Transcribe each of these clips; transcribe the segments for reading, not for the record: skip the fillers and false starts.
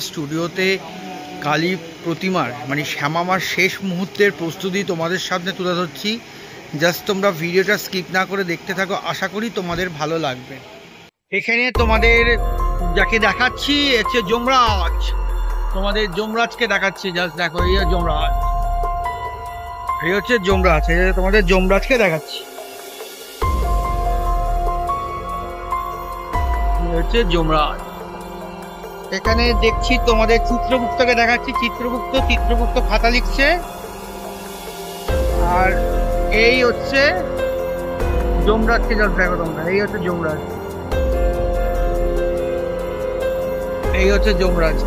স্টুডিওতে কালী প্রতিমার মানে শ্যামামার শেষ মুহূর্তের প্রস্তুতি তোমাদের সামনে তুলে ধরছি। জাস্ট তোমরা ভিডিওটা স্কিপ না করে দেখতে থাকো, আশা করি তোমাদের ভালো লাগবে। এখানে তোমাদের যাকে দেখাচ্ছি হচ্ছে যমরাজ, তোমাদের যমরাজকে দেখাচ্ছি। জাস্ট দেখো, এই যমরাজ, এই হচ্ছে যমরাজ, এই তোমাদের যমরাজকে দেখাচ্ছি, এই হচ্ছে যমরাজ। এখানে দেখছি তোমাদের চিত্রগুপ্তকে দেখাচ্ছি, চিত্রগুপ্ত খাতা লিখছে। আর এই হচ্ছে যমরাজকে জাস্ট দেখো তোমরা, এই হচ্ছে যমরাজ, এই হচ্ছে যমরাজ।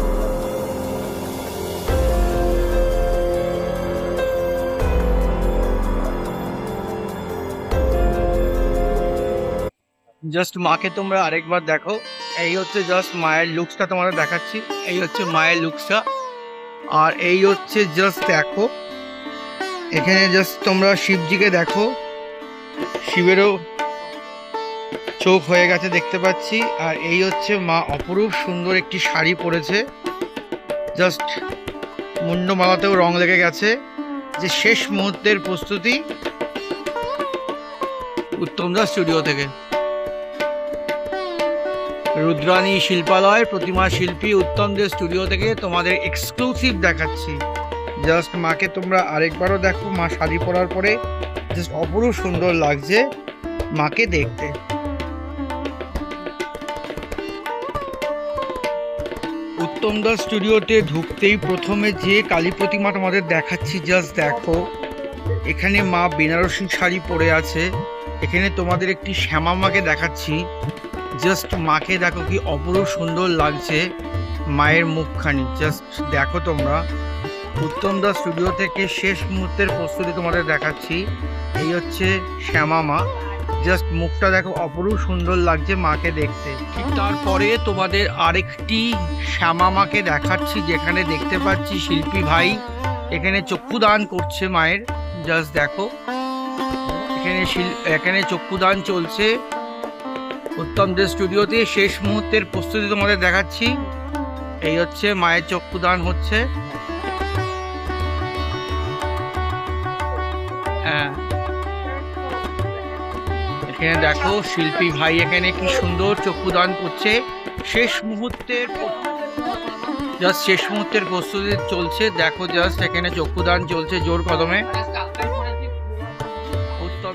জাস্ট মাকে তোমরা আরেকবার দেখো, এই হচ্ছে জাস্ট মায়ের লুকসটা তোমাদের দেখাচ্ছি, এই হচ্ছে মায়ের লুকসটা। আর এই হচ্ছে জাস্ট দেখো, এখানে জাস্ট তোমরা শিবজিকে দেখো, শিবেরও চোখ হয়ে গেছে দেখতে পাচ্ছি। আর এই হচ্ছে মা অপরূপ সুন্দর একটি শাড়ি পরেছে, জাস্ট মুন্ডমালাতেও রং লেগে গেছে। যে শেষ মুহূর্তের প্রস্তুতি উত্তমদা স্টুডিও থেকে। রুদ্রাণী শিল্পালয় প্রতিমা শিল্পী উত্তমদের স্টুডিও থেকে তোমাদের এক্সক্লুসিভ দেখাচ্ছি। জাস্ট মাকে তোমরা আরেকবারও দেখো, মা শাড়ি পরার পরে জাস্ট অপরূপ সুন্দর লাগছে মাকে দেখতে। উত্তমদার স্টুডিওতে ঢুকতেই প্রথমে যে কালী প্রতিমা তোমাদের দেখাচ্ছি, জাস্ট দেখো, এখানে মা বেনারসি শাড়ি পরে আছে। এখানে তোমাদের একটি শ্যামা মাকে দেখাচ্ছি, জাস্ট মাকে দেখো কি অপরূপ সুন্দর লাগছে মায়ের মুখখানি, জাস্ট দেখো তোমরা। উত্তমদা স্টুডিও থেকে শেষ মুহূর্তের প্রস্তুতি তোমাদের দেখাচ্ছি, এই হচ্ছে শ্যামা মা, জাস্ট মুখটা দেখো অপরূপ সুন্দর লাগছে মাকে দেখতে। ঠিক তারপরে তোমাদের আরেকটি শ্যামা মাকে দেখাচ্ছি, যেখানে দেখতে পাচ্ছি শিল্পী ভাই এখানে চক্ষুদান করছে মায়ের, জাস্ট দেখো এখানে চক্ষুদান চলছে। উত্তমদের স্টুডিওতে শেষ মুহূর্তের প্রস্তুতি তোমাদের দেখাচ্ছি, এই হচ্ছে মায়ের চক্ষুদান হচ্ছে। হ্যাঁ, এখানে দেখো শিল্পী ভাই এখানে কি সুন্দর চক্ষুদান করছে। শেষ মুহূর্তের প্রস্তুতি চলছে। দেখো জাস্ট এখানে চক্ষুদান চলছে জোর কদমে। উত্তম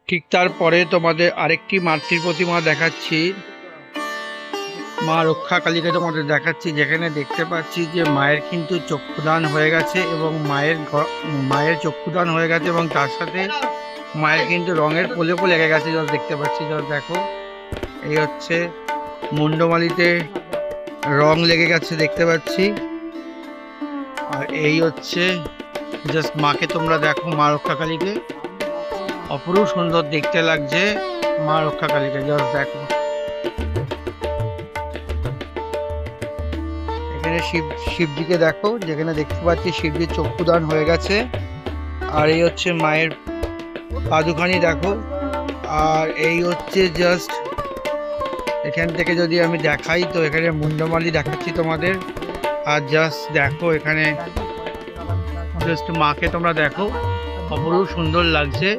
ঠিক তারপরে তোমাদের আরেকটি মাতৃ প্রতিমা দেখাচ্ছি, মা রক্ষা কালীকে তোমাদের দেখাচ্ছি, যেখানে দেখতে পাচ্ছি যে মায়ের কিন্তু চক্ষুদান হয়ে গেছে এবং মায়ের চক্ষুদান হয়ে গেছে এবং তার সাথে মায়ের কিন্তু রঙের প্রলেপও লেগে গেছে। যা দেখতে পাচ্ছি, যা দেখো এই হচ্ছে মুন্ডমালিতে রং লেগে গেছে দেখতে পাচ্ছি। আর এই হচ্ছে জাস্ট মাকে তোমরা দেখো, মা রক্ষা কালীকে অপরূপ সুন্দর দেখতে লাগছে মা রক্ষা কালীকে। জাস্ট দেখো এখানে শিবজিকে দেখো, যেখানে দেখতে পাচ্ছি শিবজির চক্ষুদান হয়ে গেছে। আর এই হচ্ছে মায়ের পাদুখানি দেখো। আর এই হচ্ছে জাস্ট এখান থেকে যদি আমি দেখাই তো এখানে মুন্ডমালি দেখাচ্ছি তোমাদের। আর জাস্ট দেখো এখানে জাস্ট মাকে তোমরা দেখো, অপরূপ সুন্দর লাগছে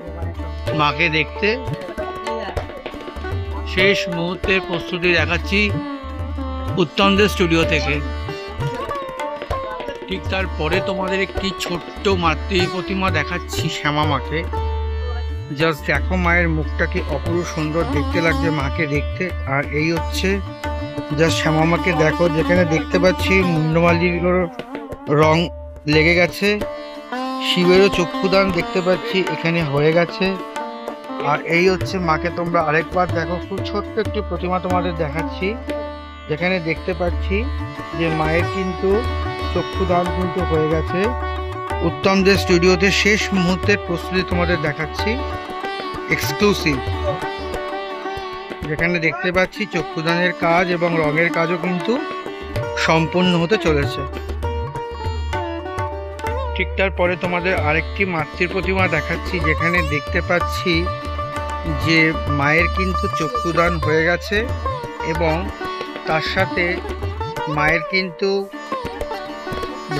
মাকে দেখতে। শেষ মুহূর্তের প্রস্তুতি দেখাচ্ছি উত্তমদের স্টুডিও থেকে। ঠিক তারপরে তোমাদের একটি ছোট্ট মাতৃ প্রতিমা দেখাচ্ছি শ্যামা মাকে। জাস্ট দেখো মায়ের মুখটা কি অপরূপ সুন্দর দেখতে লাগছে মাকে দেখতে। আর এই হচ্ছে জাস্ট শ্যামা মাকে দেখো, যেখানে দেখতে পাচ্ছি মুন্ডমালির রং লেগে গেছে, শিবেরও চক্ষুদান দেখতে পাচ্ছি এখানে হয়ে গেছে। আর এই হচ্ছে মাকে তোমরা আরেকবার দেখো, খুব ছোট্ট একটি প্রতিমা তোমাদের দেখাচ্ছি, যেখানে দেখতে পাচ্ছি যে মায়ের কিন্তু চক্ষুদান কিন্তু হয়ে গেছে। উত্তমদের স্টুডিওতে শেষ মুহূর্তের প্রস্তুতি তোমাদের দেখাচ্ছি এক্সক্লুসিভ, যেখানে দেখতে পাচ্ছি চক্ষুদানের কাজ এবং রঙের কাজও কিন্তু সম্পূর্ণ হতে চলেছে। ঠিক তারপরে তোমাদের আরেকটি মাতৃ প্রতিমা দেখাচ্ছি, যেখানে দেখতে পাচ্ছি যে মায়ের কিন্তু চক্ষুদান হয়ে গেছে এবং তার সাথে মায়ের কিন্তু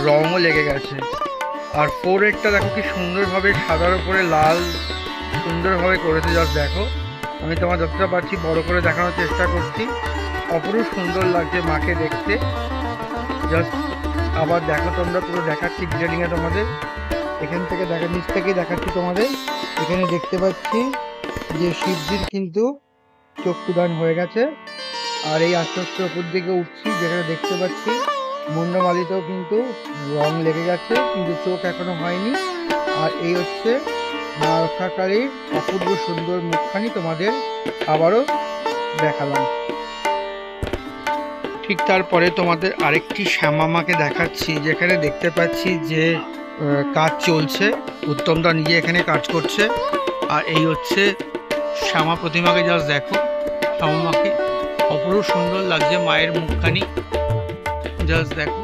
রঙও লেগে গেছে। আর ফোরহেডটা দেখো কি সুন্দরভাবে সাদার উপরে লাল সুন্দরভাবে করেছে। জাস্ট দেখো, আমি তোমার যতটা পারছি বড় করে দেখানোর চেষ্টা করছি, অপরূপ সুন্দর লাগছে মাকে দেখতে। জাস্ট আবার দেখো তোমরা, পুরো দেখাচ্ছি ডিটেলিংয়ে তোমাদের, এখান থেকে নিচ থেকেই দেখাচ্ছি তোমাদের। এখানে দেখতে পাচ্ছি যে শিবজির কিন্তু চক্ষুদান হয়ে গেছে। আর এই আস্তে আস্তে ওপর দিকে উঠছি, যেখানে দেখতে পাচ্ছি মুন্ডমালিতেও কিন্তু রং লেগে গেছে, কিন্তু চোখ এখনো হয়নি। আর এই হচ্ছে মা রক্ষাকারীর অপূর্ব সুন্দর মুখখানি তোমাদের আবারও দেখালাম। ঠিক তারপরে তোমাদের আরেকটি শ্যামা মাকে দেখাচ্ছি, যেখানে দেখতে পাচ্ছি যে কাজ চলছে, উত্তমদা নিজে এখানে কাজ করছে। আর এই হচ্ছে শ্যামা প্রতিমাকে, জাস্ট দেখো শ্যামা মাকে অপরূপ সুন্দর লাগছে মায়ের মুখখানি। জাস্ট দেখো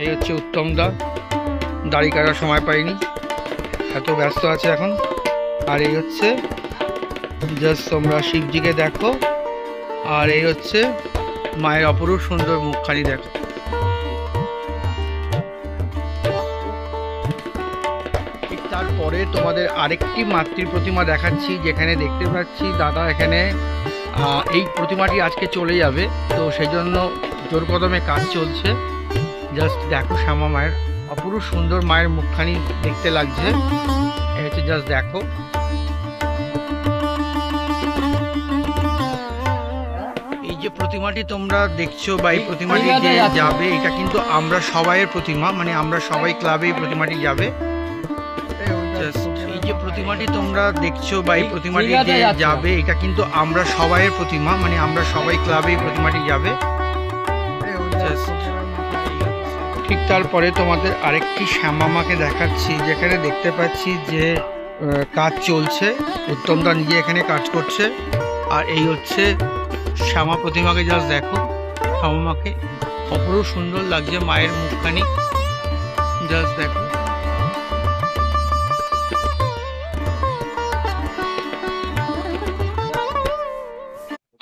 এই হচ্ছে উত্তমদা, দাড়ি কাটার সময় পাইনি, এত ব্যস্ত আছে এখন। আর এই হচ্ছে জাস্ট তোমরা শিবজিকে দেখো। আর এই হচ্ছে মায়ের অপরূপ সুন্দর মুখখানি দেখো। ঠিক তারপরে তোমাদের আরেকটি মাতৃ প্রতিমা দেখাচ্ছি, যেখানে দেখতে পাচ্ছি দাদা এখানে এই প্রতিমাটি আজকে চলে যাবে, তো সেই জন্য জোর কদমে কাজ চলছে। জাস্ট দেখো শ্যামা মায়ের অপরূপ সুন্দর মায়ের মুখখানি দেখতে লাগছে। এই হচ্ছে জাস্ট দেখো, এই যে প্রতিমাটি তোমরা দেখছো বা এই প্রতিমাটি যে যাবে, এটা কিন্তু আমরা সবাইয়ের প্রতিমা, মানে আমরা সবাই ক্লাবে এই প্রতিমাটি যাবে। এই যে প্রতিমাটি তোমরা দেখছো বা এই প্রতিমাটি যে যাবে, এটা কিন্তু আমরা সবাইয়ের প্রতিমা, মানে আমরা সবাই ক্লাবে এই প্রতিমাটি যাবে। ঠিক তারপরে তোমাদের আরেকটি শ্যামা মাকে দেখাচ্ছি, যেখানে দেখতে পাচ্ছি যে কাজ চলছে, উত্তমদা নিজে এখানে কাজ করছে। আর এই হচ্ছে শ্যামা প্রতিমাকে, জাস্ট দেখো শ্যামা মাকে, অপরূপ সুন্দর লাগছে মায়ের মুখখানি, জাস্ট দেখো।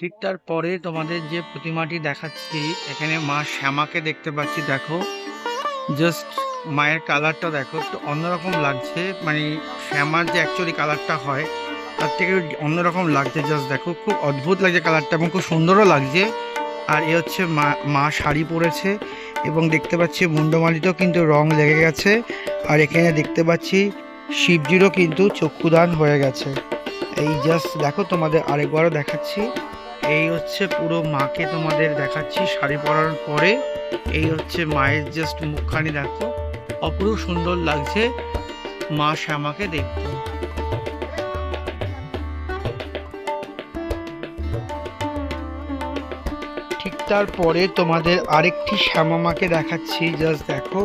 ঠিক তারপরে তোমাদের যে প্রতিমাটি দেখাচ্ছি, এখানে মা শ্যামাকে দেখতে পাচ্ছি, দেখো জাস্ট মায়ের কালারটা দেখো, একটু অন্যরকম লাগছে, মানে শ্যামার যে অ্যাকচুয়ালি কালারটা হয় তার থেকে অন্যরকম লাগছে, জাস্ট দেখো খুব অদ্ভুত লাগছে কালারটা এবং খুব সুন্দরও লাগছে। আর এ হচ্ছে মা শাড়ি পরেছে এবং দেখতে পাচ্ছি মুন্ডমালিতেও কিন্তু রং লেগে গেছে। আর এখানে দেখতে পাচ্ছি শিবজিরও কিন্তু চক্ষুদান হয়ে গেছে। এই জাস্ট দেখো, তোমাদের আরেকবারও দেখাচ্ছি, এই হচ্ছে পুরো মাকে তোমাদের দেখাচ্ছি শাড়ি পরার পরে। এই হচ্ছে মায়ের জাস্ট মুখখানি দেখো, অপরূপ সুন্দর লাগছে মা শ্যামাকে দেখতে। ঠিক তারপরে তোমাদের আরেকটি শ্যামা মাকে দেখাচ্ছি, জাস্ট দেখো,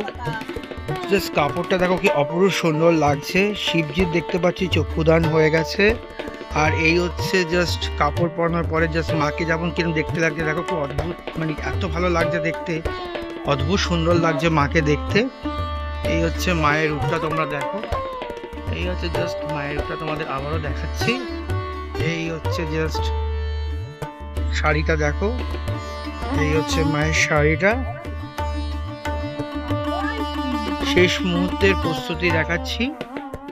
জাস্ট কাপড়টা দেখো কি অপরূপ সুন্দর লাগছে। শিবজির দেখতে পাচ্ছি চক্ষুদান হয়ে গেছে। আর এই হচ্ছে জাস্ট কাপড় পরানোর পরে জাস্ট মাকে যেমন কিরকম দেখতে লাগছে দেখো, খুব অদ্ভুত, মানে এত ভালো লাগছে দেখতে, অদ্ভুত সুন্দর লাগছে মাকে দেখতে। এই হচ্ছে মায়ের রূপটা, তোমরা দেখো, এই হচ্ছে জাস্ট মায়ের রূপটা তোমাদের আবারও দেখাচ্ছি। এই হচ্ছে জাস্ট শাড়িটা দেখো, এই হচ্ছে মায়ের শাড়িটা। শেষ মুহূর্তের প্রস্তুতি দেখাচ্ছি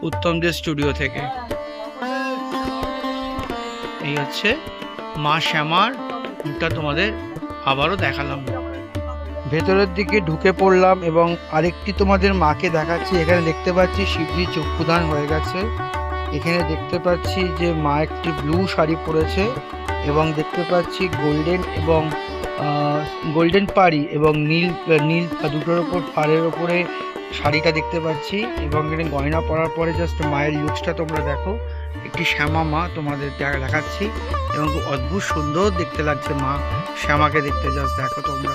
উত্তমদের স্টুডিও থেকে। এই হচ্ছে মা শ্যামার মুখটা তোমাদের আবারও দেখালাম। ভেতরের দিকে ঢুকে পড়লাম এবং আরেকটি তোমাদের মাকে দেখাচ্ছি। এখানে দেখতে পাচ্ছি শিবজি চক্ষুদান হয়ে গেছে। এখানে দেখতে পাচ্ছি যে মা একটি ব্লু শাড়ি পরেছে এবং দেখতে পাচ্ছি গোল্ডেন পাড়ি এবং নীল দুটোর ওপর পাড়ের ওপরে শাড়িটা দেখতে পাচ্ছি এবং এখানে গয়না পরার পরে জাস্ট মায়ের লুকসটা তোমরা দেখো, একটি শ্যামা মা তোমাদের দেখাচ্ছি এবং খুব অদ্ভুত সুন্দর দেখতে লাগছে মা শ্যামাকে দেখতে, জাস্ট দেখো তোমরা,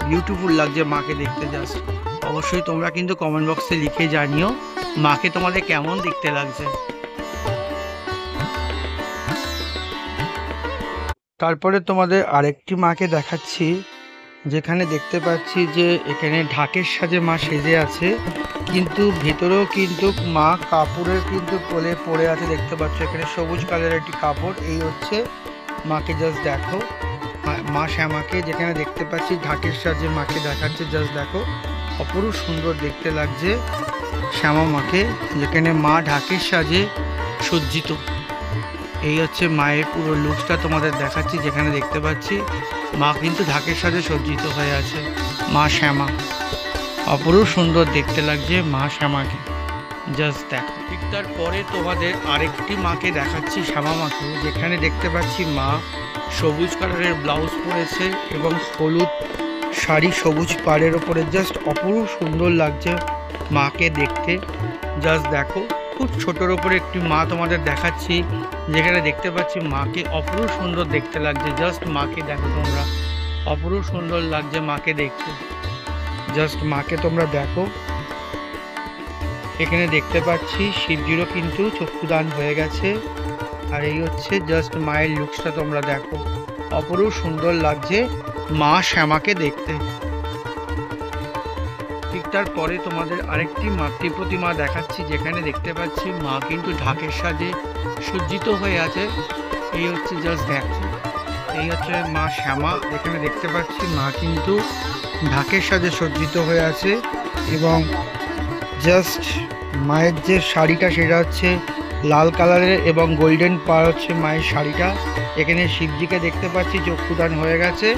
বিউটিফুল লাগছে মাকে দেখতে। জাস্ট অবশ্যই তোমরা কিন্তু কমেন্ট বক্সে লিখে জানিও মাকে তোমাদের কেমন দেখতে লাগছে। তারপরে তোমাদের আরেকটি মাকে দেখাচ্ছি, যেখানে দেখতে পাচ্ছি যে এখানে ঢাকের সাজে মা সেজে আছে, কিন্তু ভেতরেও কিন্তু মা কাপড়ের কিন্তু কোলে পড়ে আছে, দেখতে পাচ্ছ এখানে সবুজ কালারের একটি কাপড়। এই হচ্ছে মাকে, জাস্ট দেখো মা শ্যামাকে, যেখানে দেখতে পাচ্ছি ঢাকের সাজে মাকে দেখাচ্ছে, জাস্ট দেখো অপরূপ সুন্দর দেখতে লাগছে শ্যামা মাকে, যেখানে মা ঢাকের সাজে সজ্জিত। এই হচ্ছে মায়ের পুরো লুকসটা তোমাদের দেখাচ্ছি, যেখানে দেখতে পাচ্ছি মা কিন্তু ঢাকের সাজে সজ্জিত হয়ে আছে মা শ্যামা, অপরূপ সুন্দর দেখতে লাগছে মা শ্যামাকে, জাস্ট দেখো। ঠিক তারপরে তোমাদের আরেকটি মাকে দেখাচ্ছি, শ্যামা মাকে, যেখানে দেখতে পাচ্ছি মা সবুজ কালারের ব্লাউজ পরেছে এবং হলুদ শাড়ি সবুজ পাড়ের ওপরে, জাস্ট অপরূপ সুন্দর লাগছে মাকে দেখতে, জাস্ট দেখো। খুব ছোটোর ওপরে একটি মা তোমাদের দেখাচ্ছি, যেখানে দেখতে পাচ্ছি মাকে অপরূপ সুন্দর দেখতে লাগছে, জাস্ট মাকে দেখো তোমরা, অপরূপ সুন্দর লাগছে মাকে দেখতে, জাস্ট মাকে তোমরা দেখো। এখানে দেখতে পাচ্ছি শিবজিরও কিন্তু চক্ষুদান হয়ে গেছে। আর এই হচ্ছে জাস্ট মায়ের লুকসটা তোমরা দেখো, অপরূপ সুন্দর লাগছে মা শ্যামাকে দেখতে। ঠিক তারপরে তোমাদের আরেকটি মাতৃ প্রতিমা দেখাচ্ছি, যেখানে দেখতে পাচ্ছি মা কিন্তু ঢাকের সাজে সজ্জিত হয়ে আছে। এই হচ্ছে জাস্ট দেখো, এই হচ্ছে মা শ্যামা, যেখানে দেখতে পাচ্ছি মা কিন্তু ঢাকের সাজে সজ্জিত হয়ে আছে এবং জাস্ট মায়ের যে শাড়িটা সেটা হচ্ছে লাল কালারের এবং গোল্ডেন পাড় হচ্ছে মায়ের শাড়িটা। এখানে শিবজিকে দেখতে পাচ্ছি চক্ষুদান হয়ে গেছে।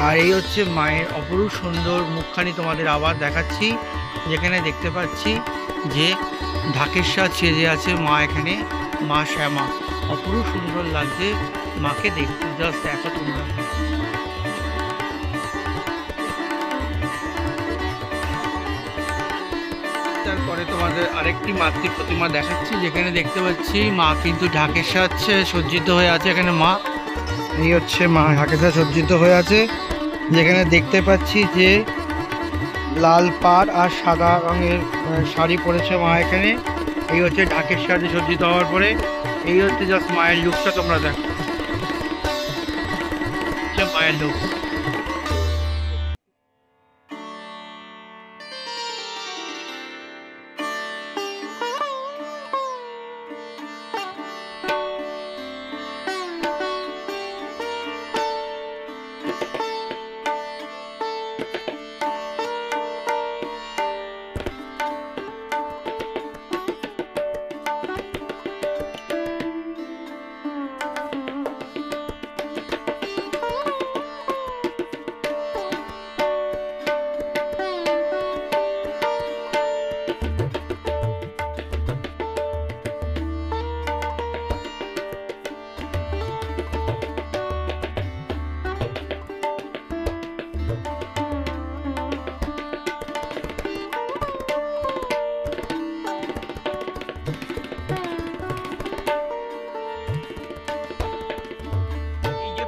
আর এই হচ্ছে মায়ের অপরূপ সুন্দর মুখখানি তোমাদের আবার দেখাচ্ছি, যেখানে দেখতে পাচ্ছি যে ঢাকের সাজ সেজে আছে মা, এখানে মা শ্যামা, অপরূপ সুন্দর লাগছে মাকে দেখতে, জাস্ট দেখো তোমরা। তারপরে তোমাদের আরেকটি মাতৃ প্রতিমা দেখাচ্ছি, যেখানে দেখতে পাচ্ছি মা কিন্তু ঢাকের সাজে সজ্জিত হয়ে আছে। এখানে মা, এই হচ্ছে মা ঢাকের সাজে সজ্জিত হয়ে আছে, যেখানে দেখতে পাচ্ছি যে লাল পাড় আর সাদা রঙের শাড়ি পরেছে মা এখানে। এই হচ্ছে ঢাকের সাথে সজ্জিত হওয়ার পরে এই হচ্ছে জাস্ট মায়ের লুকটা, তোমরা দেখো মায়ের লুক।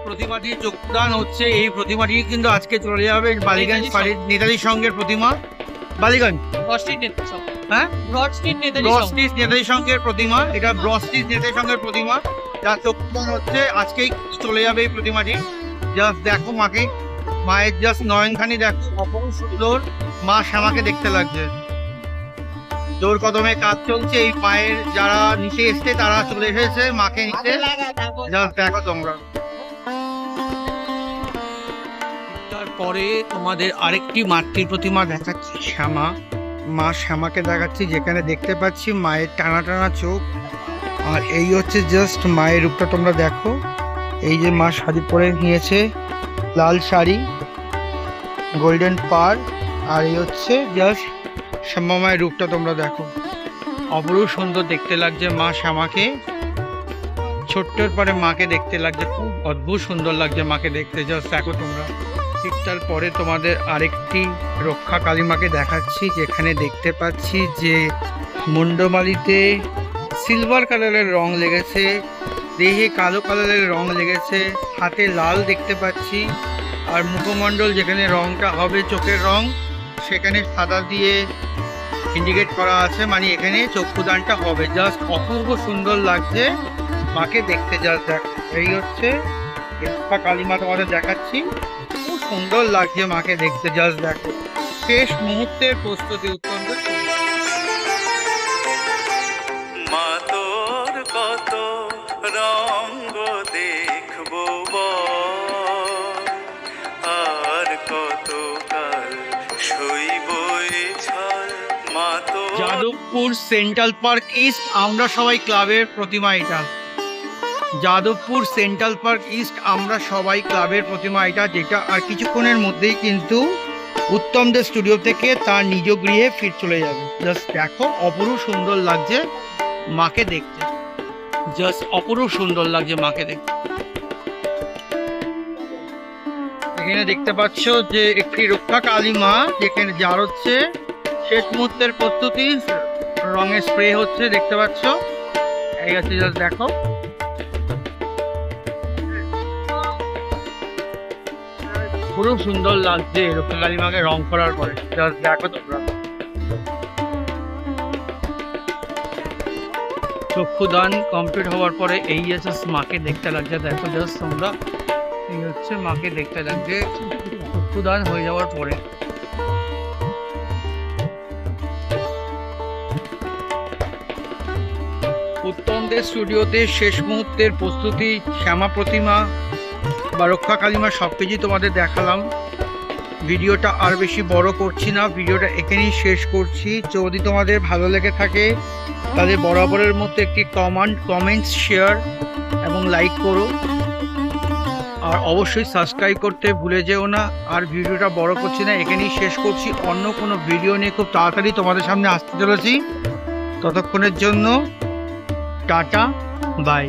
প্রতিমাটি যোগদান হচ্ছে, এই প্রতিমাটি কিন্তু আজকে চলে যাবে বালিগঞ্জ নেতাজি সংঘের প্রতিমা। বালিগঞ্জ হ্যাঁ নেতাজি সংঘের প্রতিমা, এটা ব্রস্টিস নেতাজি সংঘের প্রতিমা যা যোগদান হচ্ছে আজকেই চলে যাবে এই প্রতিমাটি। জাস্ট দেখো মাকে, মায়ের জাস্ট নয়নখানি দেখো, অপূর্ব সুন্দর। মা শ্যামাকে দেখতে লাগছে, জোর কদমে কাজ চলছে। এই মায়ের যারা নিচে এসছে তারা চলে এসেছে মাকে নিতে, জাস্ট দেখো তোমরা। তারপরে তোমাদের আরেকটি মাতৃ প্রতিমা দেখাচ্ছি, শ্যামা। মা শ্যামাকে দেখাচ্ছি, যেখানে দেখতে পাচ্ছি মায়ের টানা টানা চোখ। আর এই হচ্ছে জাস্ট মায়ের রূপটা, তোমরা দেখো। এই যে মা শাড়ি পরে নিয়েছে, লাল শাড়ি, গোল্ডেন পাড়। আর এই হচ্ছে জাস্ট শ্যামা মায়ের রূপটা, তোমরা দেখো। অপরূপ সুন্দর দেখতে লাগছে মা শ্যামাকে, ছোট্টর পরে মাকে দেখতে লাগছে, খুব অদ্ভুত সুন্দর লাগছে মাকে দেখতে। জাস্ট দেখো তোমরা। ঠিক তারপরে তোমাদের আরেকটি রক্ষা কালীমাকে দেখাচ্ছি, যেখানে দেখতে পাচ্ছি যে মুন্ডমালিতে সিলভার কালারের রং লেগেছে, দেহে কালো কালারের রং লেগেছে, হাতে লাল দেখতে পাচ্ছি। আর মুখমণ্ডল যেখানে রংটা হবে চোখের রং, সেখানে সাদা দিয়ে ইন্ডিকেট করা আছে, মানে এখানে চক্ষুদানটা হবে। জাস্ট অপূর্ব সুন্দর লাগছে মাকে দেখতে। জাস্ট দেখ, এই হচ্ছে রক্ষা কালীমা তোমাদের দেখাচ্ছি, খুব সুন্দর লাগছে মাকে দেখতে। জাস্ট দেখো, শেষ মুহূর্তের প্রস্তুতি অত্যন্ত মা তোর কত রঙ্গ দেখবো আর কত কাল সইব ছল। মা তো যাদবপুর সেন্ট্রাল পার্ক ইস্ট আমরা সবাই ক্লাবের প্রতিমা, এটা যাদবপুর সেন্ট্রাল পার্ক ইস্ট আমরা সবাই ক্লাবের প্রতিমা এটা, যেটা আর কিছুক্ষণের মধ্যেই কিন্তু উত্তম দে স্টুডিও থেকে তার নিজ গৃহে ফির চলে যাবে। জাস্ট দেখো, অপরূপ সুন্দর লাগছে মাকে দেখতে, জাস্ট অপরূপ সুন্দর লাগছে মাকে দেখতে। এখানে দেখতে পাচ্ছ যে একটি রক্ষা কালীমা, যেখানে যার হচ্ছে শেষ মুহূর্তের প্রস্তুতি, রঙের স্প্রে হচ্ছে, দেখতে পাচ্ছ। এই হচ্ছে, জাস্ট দেখো। পুরো সুন্দর লাগছে রক্ষা কালীমাকে রং করার পরে, জাস্ট দেখো তোমরা। চক্ষুদান কমপ্লিট হওয়ার পরে এই জাস্ট মাকে দেখতে লাগছে, দেখো জাস্ট তোমরা। এই হচ্ছে মাকে দেখতে লাগছে চক্ষুদান হয়ে যাওয়ার পরে। উত্তম দে স্টুডিওতে শেষ মুহূর্তের প্রস্তুতি, শ্যামা প্রতিমা বা রক্ষা কালীমা সবকিছু তোমাদের দেখালাম। ভিডিওটা আর বেশি বড় করছি না, ভিডিওটা এখানেই শেষ করছি। যদি তোমাদের ভালো লেগে থাকে তাহলে বরাবরের মতো একটি কমেন্টস, শেয়ার এবং লাইক করো। আর অবশ্যই সাবস্ক্রাইব করতে ভুলে যেও না। আর ভিডিওটা বড় করছি না, এখানেই শেষ করছি। অন্য কোনো ভিডিও নিয়ে খুব তাড়াতাড়ি তোমাদের সামনে আসতে চলেছি। ততক্ষণের জন্য টাটা, বাই।